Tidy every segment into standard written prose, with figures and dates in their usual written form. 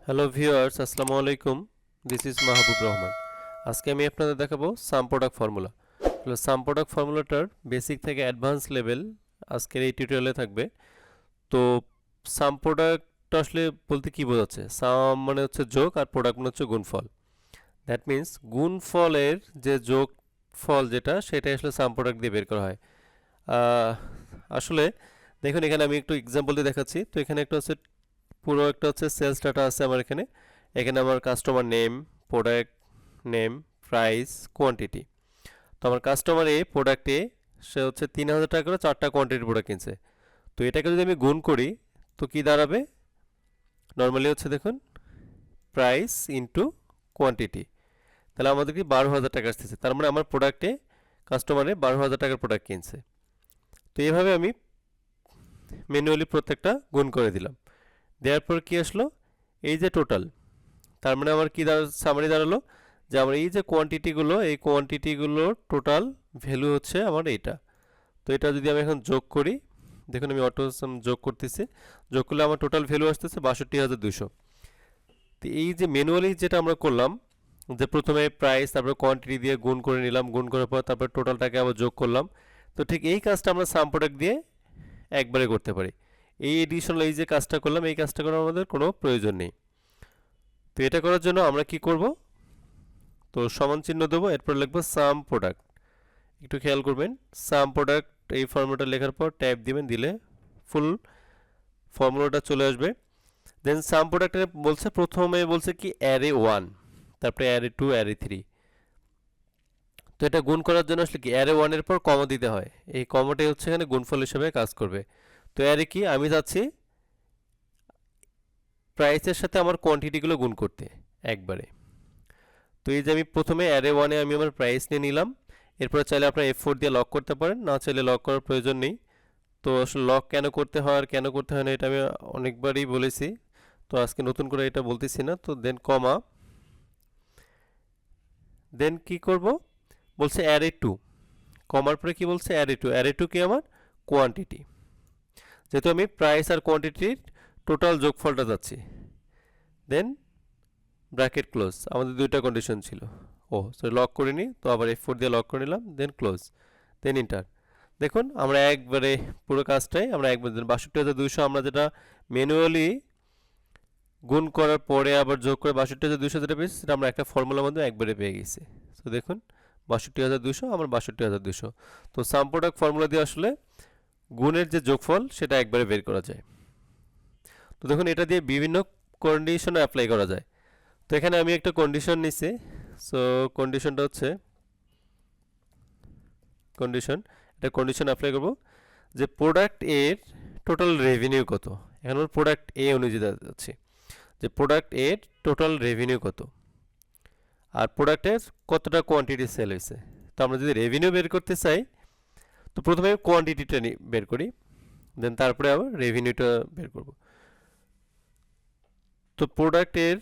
Hello viewers, আসসালামু আলাইকুম। This is মাহবুব রহমান। আজকে আমি আপনাদের দেখাবো সাম প্রোডাক্ট ফর্মুলা। সাম প্রোডাক্ট ফর্মুলাটার বেসিক থেকে অ্যাডভান্স লেভেল আজকের এই টিউটোরিয়ালে থাকবে। তো সাম প্রোডাক্ট আসলে বলতে কি বোঝাচ্ছে? সাম মানে হচ্ছে যোগ আর প্রোডাক্ট মানে হচ্ছে গুণফল। দ্যাট মিন্স গুণফলের যে যোগ ফল যেটা সেটাই আসলে সাম প্রোডাক্ট দিয়ে বের করা হয়। আহ, আসলে দেখুন, এখানে আমি একটু এক্সাম্পল দিয়ে দেখাচ্ছি। তো এখানে একটা হচ্ছে পুরো একটা হচ্ছে সেলস ডাটা আছে আমার এখানে। এখানে আমার customer name, product name, price, quantity. তো আমার কাস্টমার এ, প্রোডাক্ট এ, সে হচ্ছে ৩,০০০ টাকা করে 4টা কোয়ান্টিটির প্রোডাক্ট কিনছে। তো এটাকে যদি আমি গুণ করি তো কি দাঁড়াবে? নর্মালি হচ্ছে দেখুন, প্রাইস ইন্টু কোয়ান্টিটি। তাহলে আমাদের কি ১২,০০০ টাকা আসতেছে। তার মানে আমার প্রোডাক্টে কাস্টমারে ১২,০০০ টাকার প্রোডাক্ট কিনছে। তো এইভাবে আমি ম্যানুয়ালি প্রত্যেকটা গুণ করে দিলাম। দেওয়ার পর কি আসলো? এই যে টোটাল, তার মানে আমার কি সামারি দাঁড়ালো যে আমার এই যে কোয়ান্টিটিগুলো, এই কোয়ান্টিটিগুলোর টোটাল ভ্যালু হচ্ছে আমার এইটা। তো এটা যদি আমি এখন যোগ করি, দেখুন আমি অটো যোগ করতেছি। যোগ করলে আমার টোটাল ভ্যালু আসতেছে ৬২,২০০। তো এই যে ম্যানুয়ালি যেটা আমরা করলাম, যে প্রথমে প্রাইস তারপর কোয়ান্টিটি দিয়ে গুণ করে নিলাম, গুণ করার পর তারপর টোটালটাকে আবার যোগ করলাম। তো ঠিক এই কাজটা আমরা সাম প্রোডাক্ট দিয়ে একবারে করতে পারি। এই এডিশনাল এই যে কাজটা করলাম, এই কাজটা করার আমাদের কোনো প্রয়োজন নেই। তো এটা করার জন্য আমরা কি করব? তো সমান চিহ্ন দেবো, এরপর লিখবো সাম প্রোডাক্ট। একটু খেয়াল করবেন, সাম প্রোডাক্ট এই ফর্মুলাটা লেখার পর ট্যাব দিবেন, দিলে ফুল ফর্মুলাটা চলে আসবে। দেন সাম প্রোডাক্টে বলছে, প্রথমে বলছে কি অ্যারে 1, তারপরে অ্যারে 2, অ্যারে 3। তো এটা গুণ করার জন্য আসলে কি অ্যারে 1 এর পর কমা দিতে হয়। এই কমাটাই হচ্ছে এখানে গুণফল হিসেবে কাজ করবে। তো অ্যারে কি, আমি যাচ্ছি প্রাইসের সাথে আমার কোয়ান্টিটিগুলো গুণ করতে একবারে। তো এই যে আমি প্রথমে অ্যারে 1-এ আমি আমার প্রাইস নিয়ে নিলাম। এরপরে চাইলে আপনারা F4 দিয়ে লক করতে পারেন, না চাইলে লক করার প্রয়োজন নেই। তো আসলে লক কেন করতে হয় আর কেন করতে হয় না এটা আমি অনেকবারই বলেছি। তো আজকে নতুন করে এটা বলতেছি না। তো দেন কমা, দেন কি করব? বলছে অ্যারে 2। কমার পরে কি বলছে? অ্যারে 2। অ্যারে 2 কি আমার কোয়ান্টিটি, যেহেতু আমি প্রাইস আর কোয়ান্টিটির টোটাল যোগফলটা যাচ্ছি। দেন ব্র্যাকেট ক্লোজ। আমাদের দুইটা কন্ডিশন ছিল। ও সরি, লক করিনি, তো আবার F4 দিয়ে লক করে নিলাম, দেন ক্লোজ, দেন ইন্টার। দেখুন আমরা একবারে পুরো কাজটাই আমরা একবার ৬২,২০০ আমরা যেটা ম্যানুয়ালি গুণ করার পরে আবার যোগ করে ৬২,২০০ যেটা পেয়েছি সেটা আমরা একটা ফর্মুলার মধ্যে একবারে পেয়ে গেছি। তো দেখুন ৬২,২০০ আমার ৬২,২০০। তো সাম প্রোডাক্ট ফর্মুলা দিয়ে আসলে গুণের যে যোগফল সেটা একবারে বের করা যায়। তো দেখুন এটা দিয়ে বিভিন্ন কন্ডিশনে অ্যাপ্লাই করা যায়। তো এখানে আমি একটা কন্ডিশন নিছি। সো কন্ডিশনটা হচ্ছে কন্ডিশন, এটা কন্ডিশন অ্যাপ্লাই করব যে প্রোডাক্ট এর টোটাল রেভিনিউ কত। এখন আমরা প্রোডাক্ট এ অনুযায়ী যাচ্ছি যে প্রোডাক্ট এর টোটাল রেভিনিউ কত আর প্রোডাক্টের কতটা কোয়ান্টিটি সেল হয়েছে। তো আমরা যদি রেভিনিউ বের করতে চাই তো প্রথমে কোয়ান্টিটিটা বের করি, দেন তারপরে আবার রেভিনিউটা বের করব। তো প্রোডাক্টের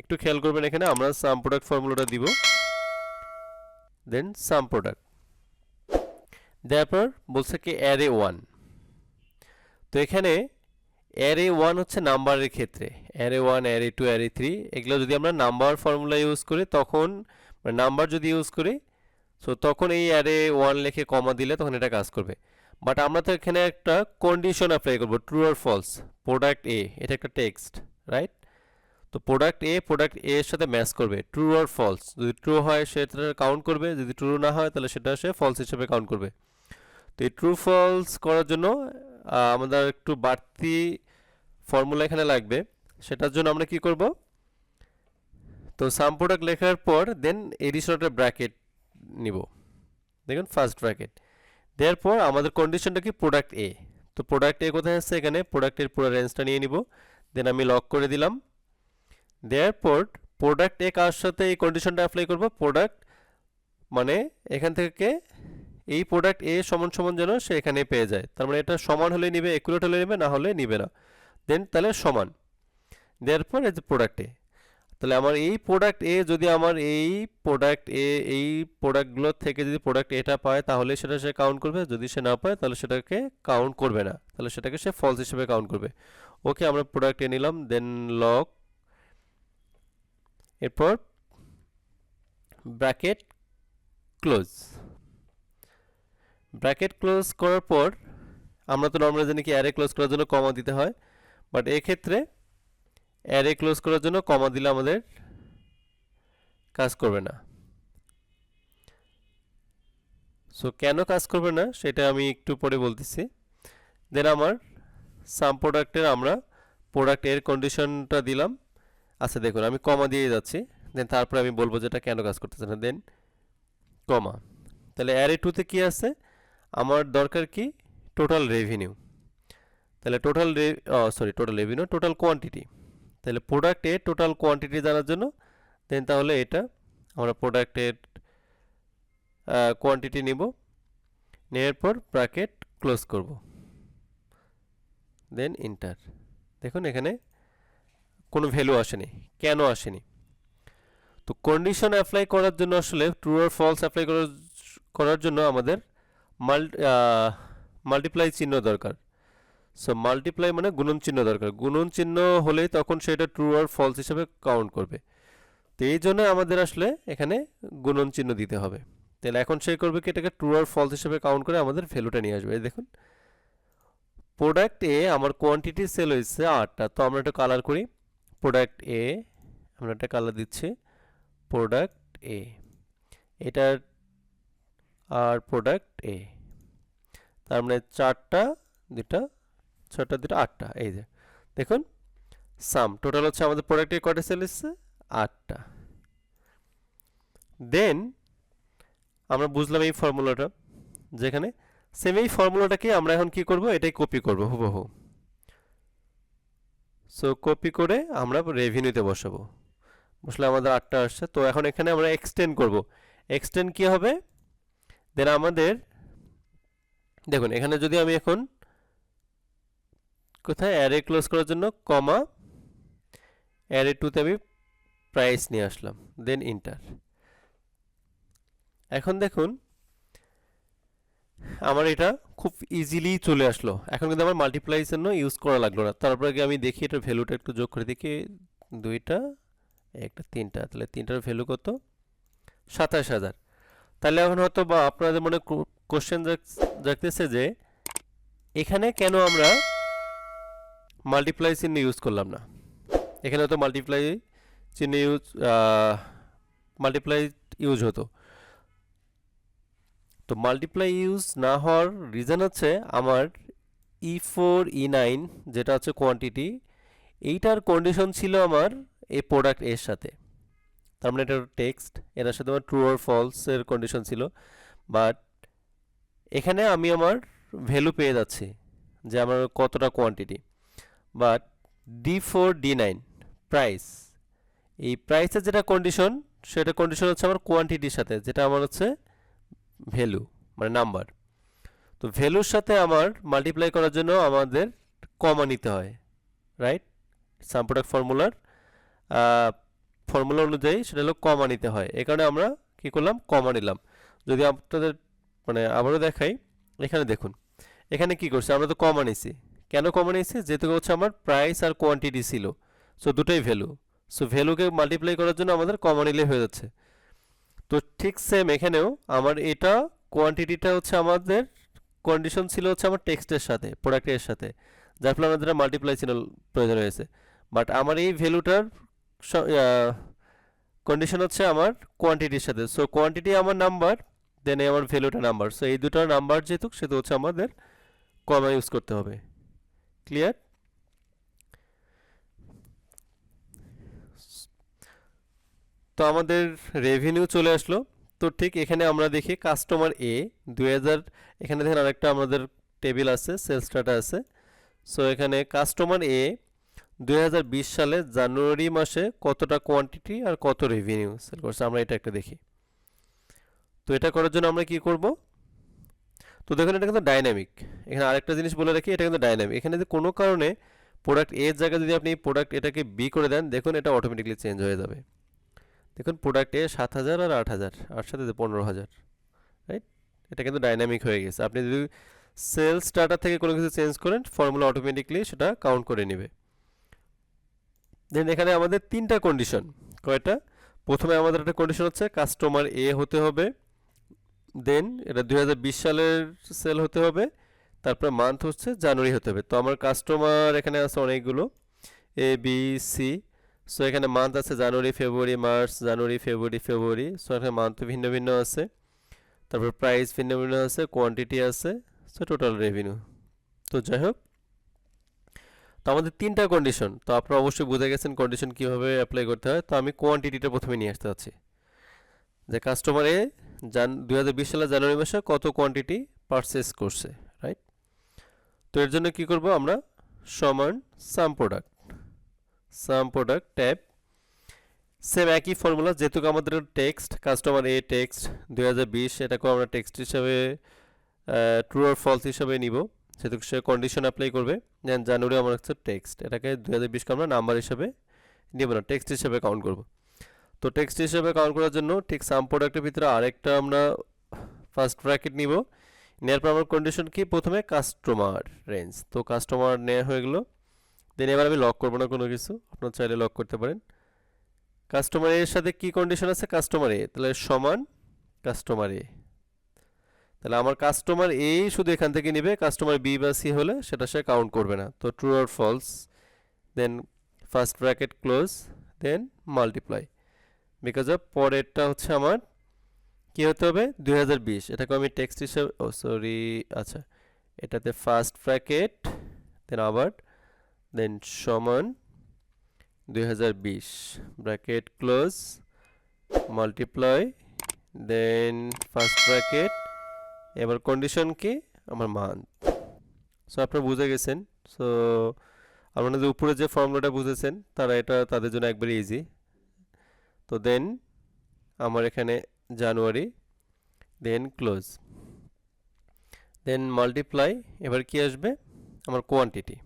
একটু খেয়াল করবেন, এখানে আমরা সাম প্রোডাক্ট ফর্মুলাটা দিব, দেন সাম প্রোডাক্ট দেওয়ার পর বলছে কি অ্যারে 1। তো এখানে অ্যারে 1 হচ্ছে নাম্বারের ক্ষেত্রে, অ্যারে 1, অ্যারে 2, অ্যারে 3 এগুলো যদি আমরা নাম্বার ফর্মুলা ইউজ করি তখন, মানে নাম্বার যদি ইউজ করি সো তখন এই অ্যারে 1 লিখে কমা দিলে তখন এটা কাজ করবে। বাট আমরা তো এখানে একটা কন্ডিশন অ্যাপ্লাই করব, ট্রু আর ফলস। প্রোডাক্ট এ, এটা একটা টেক্সট, রাইট? তো প্রোডাক্ট এ এর সাথে ম্যাচ করবে, ট্রু আর ফলস। যদি ট্রু হয় সেটা কাউন্ট করবে, যদি ট্রু না হয় তাহলে সেটা সে ফলস হিসেবে কাউন্ট করবে। তো এই ট্রু ফলস করার জন্য আমাদের একটু বাড়তি ফর্মুলা এখানে লাগবে। সেটার জন্য আমরা কি করব? তো সাম প্রোডাক্ট লেখার পর দেন এডিশনাল একটা ব্র্যাকেট নিব, দেখুন ফার্স্ট ব্র্যাকেট দেওয়ার পর আমাদের কন্ডিশনটা কি প্রোডাক্ট এ। তো প্রোডাক্ট এ কোথায় আছে? এখানে প্রোডাক্টের পুরো রেঞ্জটা নিয়ে নিব, দেন আমি লক করে দিলাম। দেওয়ার পর প্রোডাক্ট এ কার সাথে এই কন্ডিশনটা অ্যাপ্লাই করব? প্রোডাক্ট মানে এখান থেকে এই প্রোডাক্ট এ সমান সমান যেন সে এখানে পেয়ে যায়। তার মানে এটা সমান হলে নিবে, একুরেট হলে নিবে, না হলে নিবে না। দেন তাহলে সমান দেওয়ার পর এই যে প্রোডাক্ট এ, তাহলে আমার এই প্রোডাক্ট এ যদি আমার এই প্রোডাক্ট এ এই প্রোডাক্টগুলোর থেকে যদি প্রোডাক্ট এটা পায় তাহলে সেটা সে কাউন্ট করবে, যদি সে না পায় তাহলে সেটাকে কাউন্ট করবে না, তাহলে সেটাকে সে ফলস হিসেবে কাউন্ট করবে। ওকে, আমরা প্রোডাক্ট এ নিলাম, দেন লক, এরপর ব্র্যাকেট ক্লোজ। ব্র্যাকেট ক্লোজ করার পর আমরা তো নর্মালি জানি কি অ্যারে ক্লোজ করার জন্য কমা দিতে হয়, বাট এক্ষেত্রে অ্যারে ক্লোজ করার জন্য কমা দিলে আমাদের কাজ করবে না। সো কেন কাজ করবে না সেটা আমি একটু পরে বলতেছি। দেন আমার সাম প্রোডাক্টের আমরা প্রোডাক্ট এর কন্ডিশনটা দিলাম। আচ্ছা দেখুন আমি কমা দিয়ে যাচ্ছি, দেন তারপরে আমি বলবো যেটা কেন কাজ করতেছে না। দেন কমা। তাহলে অ্যারে টুতে কি আছে, আমার দরকার কি টোটাল রেভিনিউ। তাহলে টোটাল রেভিনিউ টোটাল কোয়ান্টিটি। তাহলে প্রোডাক্টে টোটাল কোয়ান্টিটি জানার জন্য দেন তাহলে এটা আমরা প্রোডাক্টের কোয়ান্টিটি নিব, নেওয়ার পর ব্র্যাকেট ক্লোজ করব, দেন ইন্টার। দেখুন এখানে কোনো ভ্যালু আসেনি। কেন আসেনি? তো কন্ডিশন অ্যাপ্লাই করার জন্য আসলে ট্রু আর ফলস অ্যাপ্লাই করার জন্য আমাদের মাল্টিপ্লাই চিহ্ন দরকার। সো মাল্টিপ্লাই মানে গুণন চিহ্ন দরকার। গুণন চিহ্ন হলেই তখন সেটা ট্রু আর ফলস হিসেবে কাউন্ট করবে। তো এই জন্য আমাদের আসলে এখানে গুণন চিহ্ন দিতে হবে। তাহলে এখন সে করবে কি এটাকে ট্রু আর ফলস হিসেবে কাউন্ট করে আমাদের ভ্যালুটা নিয়ে আসবে। এই দেখুন প্রোডাক্ট এ আমার কোয়ান্টিটি সেল হয়েছে 8টা। তো আমরা একটা কালার করি, প্রোডাক্ট এ আমরা একটা কালার দিচ্ছি, প্রোডাক্ট এ এটার আর প্রোডাক্ট এ, তার মানে 4টা 2টা 6টা 2টা 8টা। এই যে দেখুন সাম টোটাল হচ্ছে আমাদের প্রোডাক্টে কয়টা সেল এসেছে 8টা। দেন আমরা বুঝলাম এই ফর্মুলাটা, যেখানে সেম এই ফর্মুলাটাকে আমরা এখন কি করব, এটাই কপি করব হুবহু। সো কপি করে আমরা রেভিনিউতে বসাবো, বসলে আমাদের 8টা আসছে। তো এখন এখানে আমরা এক্সটেন্ড করব। এক্সটেন্ড কি হবে, দেন আমাদের দেখুন এখানে যদি আমি এখন কোথায় অ্যারে ক্লোজ করার জন্য কমা অ্যারে টুতে আমি প্রাইস নিয়ে আসলাম, দেন ইন্টার। এখন দেখুন আমার এটা খুব ইজিলি চলে আসলো। এখন কিন্তু আমার মাল্টিপ্লাই জন্য ইউজ করা লাগলো না। তারপরে আমি দেখি এটার ভ্যালুটা একটু যোগ করে দেখি, 2টা একটা 3টা, তাহলে 3টার ভ্যালু কত 27,000। তাহলে এখন হয়তো বা আপনাদের মনে কোশ্চেন জাগতেছে যে এখানে কেন আমরা মাল্টিপ্লাই চিহ্ন ইউজ করলাম না। এখানে তো মাল্টিপ্লাই চিহ্ন ইউজ হতো। তো মাল্টিপ্লাই ইউজ না হওয়ার রিজন হচ্ছে আমার E4 E9 যেটা হচ্ছে কোয়ান্টিটি, এইটার কন্ডিশন ছিল আমার এই প্রোডাক্ট এর সাথে। তার মানে এটা টেক্সট, এটার সাথে আমার ট্রু আর ফলস এর কন্ডিশন ছিল। বাট এখানে আমি আমার ভ্যালু পেয়ে যাচ্ছি যে আমার কতটা quantity. But D4 D9 price, এই প্রাইসের যেটা কন্ডিশন সেটা কন্ডিশন হচ্ছে আমার কোয়ান্টিটির সাথে, যেটা আমার হচ্ছে ভ্যালু মানে নাম্বার। তো ভ্যালুর সাথে আমার মাল্টিপ্লাই করার জন্য আমাদের কমা নিতে হয়, রাইট? সাম প্রোডাক্ট ফর্মুলা অনুযায়ী সেটা হলো কমা নিতে হয়। এই কারণে আমরা কি করলাম, কমা নিলাম। যদি আপনাদের মানে আবারও দেখাই, এখানে দেখুন এখানে কি করছে, আমরা তো কমা নিছি। কেন কমা নিছি, যেহেতু হচ্ছে আমার প্রাইস আর কোয়ান্টিটি ছিল, সো দুটোই ভ্যালু। সো ভ্যালুকে মাল্টিপ্লাই করার জন্য আমাদের কমা নিলে হয়ে যাচ্ছে। তো ঠিক সেম এখানেও আমার এটা কোয়ান্টিটিটা হচ্ছে আমাদের কন্ডিশন ছিল হচ্ছে আমার টেক্সটের সাথে, প্রোডাক্টের সাথে, যার ফলে আমাদের মাল্টিপ্লাই চিহ্ন প্রয়োজন হয়েছে। বাট আমার এই ভ্যালুটার কন্ডিশন হচ্ছে আমার কোয়ান্টিটির সাথে। সো কোয়ান্টিটি আমার নাম্বার, দেন আমার ভ্যালুটা নাম্বার। সো এই দুটো নাম্বার যেহেতু সেহেতু হচ্ছে আমাদের কমা ইউজ করতে হবে। ক্লিয়ার? তো আমাদের রেভিনিউ চলে আসলো। তো ঠিক এখানে আমরা দেখি কাস্টমার এ 2000, এখানে দেখেন আরেকটা আমাদের টেবিল আছে, সেলস ডাটা আছে। সো এখানে কাস্টমার এ 2020 সালে জানুয়ারি মাসে কতটা কোয়ান্টিটি আর কত রেভিনিউ সেল করছে, আমরা এটা একটা দেখি। তো এটা করার জন্য আমরা কি করব, তো দেখুন এটা কিন্তু ডাইনামিক। এখানে আরেকটা জিনিস বলে রাখি, এটা কিন্তু ডাইনামিক। এখানে যদি কোনো কারণে প্রোডাক্ট এর জায়গায় যদি আপনি প্রোডাক্ট এটাকে বি করে দেন, দেখুন এটা অটোমেটিকলি চেঞ্জ হয়ে যাবে। দেখুন প্রোডাক্ট এ 7,000 আর 8,000, আর সাথে 15,000, রাইট? এটা কিন্তু ডাইনামিক হয়ে গেছে। আপনি যদি সেলস ডাটা থেকে কোনো কিছু চেঞ্জ করেন, ফর্মুলা অটোমেটিকলি সেটা কাউন্ট করে নেবে। দেন এখানে আমাদের 3টা কন্ডিশন, কয়টা, প্রথমে আমাদের একটা কন্ডিশন হচ্ছে কাস্টমার এ হতে হবে, দেন এটা 2020 সালের সেল হতে হবে, তারপর মান্থ হচ্ছে জানুয়ারি হতে হবে। তো আমার কাস্টমার এখানে আছে অনেকগুলো, এ বি সি। সো এখানে মান্থ আছে জানুয়ারি ফেব্রুয়ারি মার্চ, জানুয়ারি ফেব্রুয়ারি ফেব্রুয়ারি। সো এখানে মান্থ ভিন্ন ভিন্ন আছে, তারপর প্রাইস ভিন্ন ভিন্ন আছে, কোয়ান্টিটি আছে, সো টোটাল রেভিনিউ। তো যাই হোক, তো আমাদের তিনটা কন্ডিশন, তো আপনারা অবশ্যই বুঝে গেছেন কন্ডিশন কীভাবে অ্যাপ্লাই করতে হয়। তো আমি কোয়ান্টিটিটা প্রথমে নিয়ে আসতে চাচ্ছি, যে কাস্টমারে 2020 সালের জানুয়ারি মাসে কত কোয়ান্টিটি পারচেস করছে, রাইট? তো এর জন্য কি করব আমরা, সমান সাম প্রোডাক্ট ট্যাব, সেম একই ফর্মুলা, যেহেতু আমাদের টেক্সট কাস্টমার এ টেক্সট 2020, এটাকেও আমরা টেক্সট হিসাবে ট্রু আর ফলস হিসাবে নিব, যেহেতু সে কন্ডিশন অ্যাপ্লাই করবে। দেন জানুয়ারি আমার হচ্ছে টেক্সট, এটাকে 2020কে আমরা নাম্বার হিসাবে নিব না, টেক্সট হিসাবে কাউন্ট করব। তো টেক্সট হিসাবে কাউন্ট করার জন্য ঠিক সাম প্রোডাক্টের ভিতরে আরেকটা আমরা ফার্স্ট ব্র্যাকেট নিব। নেওয়ার পর আমার কন্ডিশন কি, প্রথমে কাস্টমার রেঞ্জ, তো কাস্টমার নেওয়া হয়ে গেলো। দেন এবার আমি লক করবো না কোনো কিছু, আপনার চাইলে লক করতে পারেন। কাস্টমার এর সাথে কি কন্ডিশন আছে, কাস্টমার এ, তাহলে সমান কাস্টমার এ, তাহলে আমার কাস্টমার এ শুধু এখান থেকে নিবে, কাস্টমার বি বা সি হলে সেটা সে কাউন্ট করবে না। তো ট্রু আর false, then first bracket close, then multiply, because of পরেরটা হচ্ছে আমার কি হতে হবে 2020, এটাকে আমি টেক্সট হিসেবে, ও সরি, আচ্ছা, এটাতে ফার্স্ট ব্র্যাকেট, দেন আবার, দেন সমান 2020 ব্র্যাকেট ক্লোজ, মাল্টিপ্লাই, দেন ফার্স্ট ব্র্যাকেট, এবার কন্ডিশন কি আমার মান্থ। সো আপনারা বুঝে গেছেন। সো আপনারা যে উপরে যে ফর্মুলাটা বুঝেছেন তারা এটা তাদের জন্য একবারে ইজি। তো দেন আমার এখানে জানুয়ারি, দেন ক্লোজ, দেন মাল্টিপ্লাই, এবার কি আসবে আমার কোয়ান্টিটি।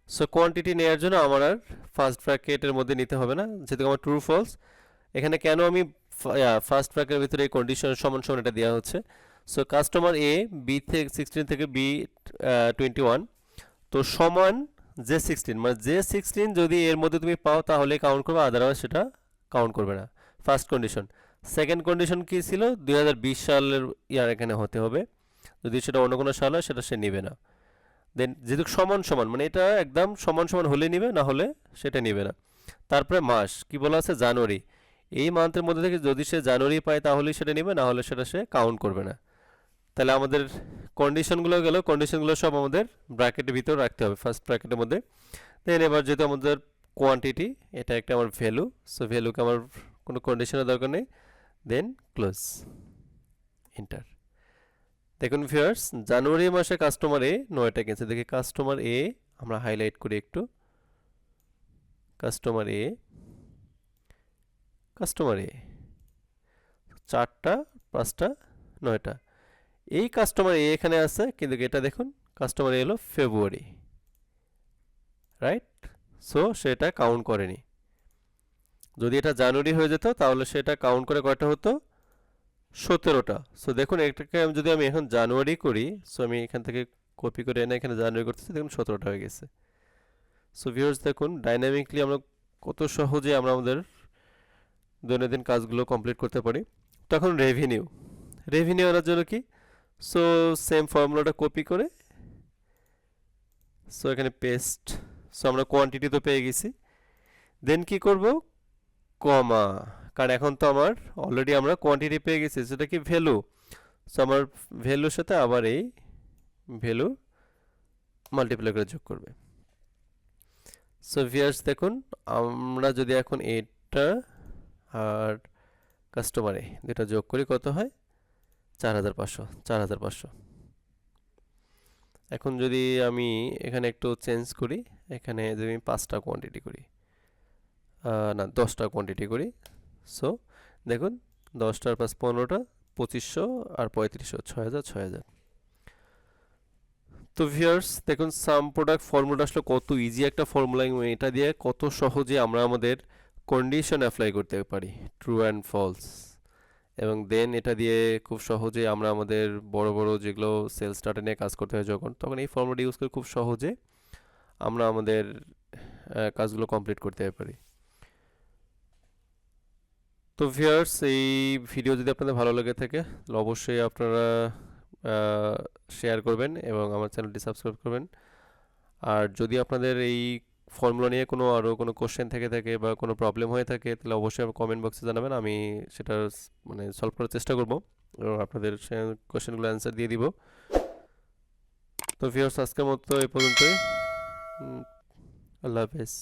সো কোয়ান্টিটি নেওয়ার জন্য আমার আর ফার্স্ট ব্র্যাকেটের মধ্যে নিতে হবে না, যেহেতু আমার ট্রু ফলস। এখানে কেন আমি ফার্স্ট ব্র্যাকেটের ভিতরে এই কন্ডিশন সমান সমান এটা দেওয়া হচ্ছে। সো কাস্টমার এ বি থেকে 16 থেকে বি 21, তো সমান যে 16, মানে যে 16 যদি এর মধ্যে তুমি পাও তাহলে কাউন্ট করবে, আদারওয়াইজ সেটা কাউন্ট করবে না, ফার্স্ট কন্ডিশন। সেকেন্ড কন্ডিশন কি ছিল, 2020 সালের ইয়ার এখানে হতে হবে, যদি সেটা অন্য কোনো সাল হয় সেটা সে নেবে না। দেন যেহেতু সমান সমান, মানে এটা একদম সমান সমান হলে নিবে, না হলে সেটা নিবে না। তারপরে মাস কি বলা আছে, জানুয়ারি, এই মান্থের মধ্যে থেকে যদি সে জানুয়ারি পায় তাহলেই সেটা নেবে, না হলে সেটা সে কাউন্ট করবে না। তাহলে আমাদের কন্ডিশনগুলো গেল, কন্ডিশনগুলো সব আমাদের ব্র্যাকেটের ভিতর রাখতে হবে, ফার্স্ট ব্র্যাকেটের মধ্যে। দেন এবার যেহেতু আমাদের কোয়ান্টিটি, এটা একটা আমার ভ্যালু, সো ভ্যালুকে আমার কোনো কন্ডিশনের দরকার নেই, দেন ক্লোজ, এন্টার। দেখুন ভিউয়ার্স, জানুয়ারি মাসে কাস্টমার এ 9টা কিনছে, দেখি কাস্টমার এ আমরা হাইলাইট করি একটু, কাস্টমার এ, কাস্টমার এ 4টা 5টা 9টা, এই কাস্টমার এ এখানে আছে, কিন্তু এটা দেখুন কাস্টমার এ হলো ফেব্রুয়ারি, রাইট? সো সেটা কাউন্ট করেনি। যদি এটা জানুয়ারি হয়ে যেত তাহলে সেটা কাউন্ট করে কয়টা হতো, 17টা। সো দেখুন এটাকে যদি আমি এখন জানুয়ারি করি, সো আমি এখান থেকে কপি করে এনে এখানে জানুয়ারি করতেছি, দেখুন 17টা হয়ে গেছে। সো ভিউয়ার্স দেখুন ডাইনামিকলি আমরা কত সহজে আমরা আমাদের দৈনন্দিন কাজগুলো কমপ্লিট করতে পারি। তখন রেভিনিউ, রেভিনিউ আনার জন্য কি, সো সেম ফর্মুলাটা কপি করে, সো এখানে পেস্ট, সো আমরা কোয়ান্টিটি তো পেয়ে গেছি। দেন কি করব, কমা, কারণ এখন তো আমার অলরেডি আমরা কোয়ান্টিটি পেয়ে গেছি, সেটা কি ভ্যালু। সো আমার ভ্যালুর সাথে আবার এই ভ্যালু মাল্টিপ্লাই করে যোগ করবে। সো ভিউয়ার্স দেখুন, আমরা যদি এখন এটা আর কাস্টমারে দুটা যোগ করি কত হয়, 4500। এখন যদি আমি এখানে একটু চেঞ্জ করি, এখানে যদি আমি 5টা কোয়ান্টিটি করি, না 10টা কোয়ান্টিটি করি, সো দেখুন 10টার 5 15টা, 2500 আর 3500, 6000। তো ভিউয়ার্স দেখুন সাম প্রোডাক্ট ফর্মুলাটা আসলে কত ইজি একটা ফর্মুলা, এবং এটা দিয়ে কত সহজে আমরা আমাদের কন্ডিশন অ্যাপ্লাই করতে পারি, ট্রু অ্যান্ড ফলস। এবং দেন এটা দিয়ে খুব সহজে আমরা আমাদের বড় বড় যেগুলো সেলস ডাটা নিয়ে কাজ করতে হয় যখন, তখন এই ফর্মুলাটা ইউজ করে খুব সহজে আমরা আমাদের কাজগুলো কমপ্লিট করতে পারি। তো ভিউয়ার্স, এই ভিডিও যদি আপনাদের ভালো লেগে থাকে তাহলে অবশ্যই আপনারা শেয়ার করবেন এবং আমার চ্যানেলটি সাবস্ক্রাইব করবেন। আর যদি আপনাদের এই ফর্মুলা নিয়ে আরও কোনো কোশ্চেন থেকে থাকে বা কোনো প্রবলেম হয়ে থাকে তাহলে অবশ্যই কমেন্ট বক্সে জানাবেন, আমি সেটা মানে সলভ করার চেষ্টা করব এবং আপনাদের কোশ্চেনগুলো অ্যান্সার দিয়ে দিব। তো ভিউয়ার্স, আজকের মতো এই পর্যন্তই। আল্লাহ হাফেজ।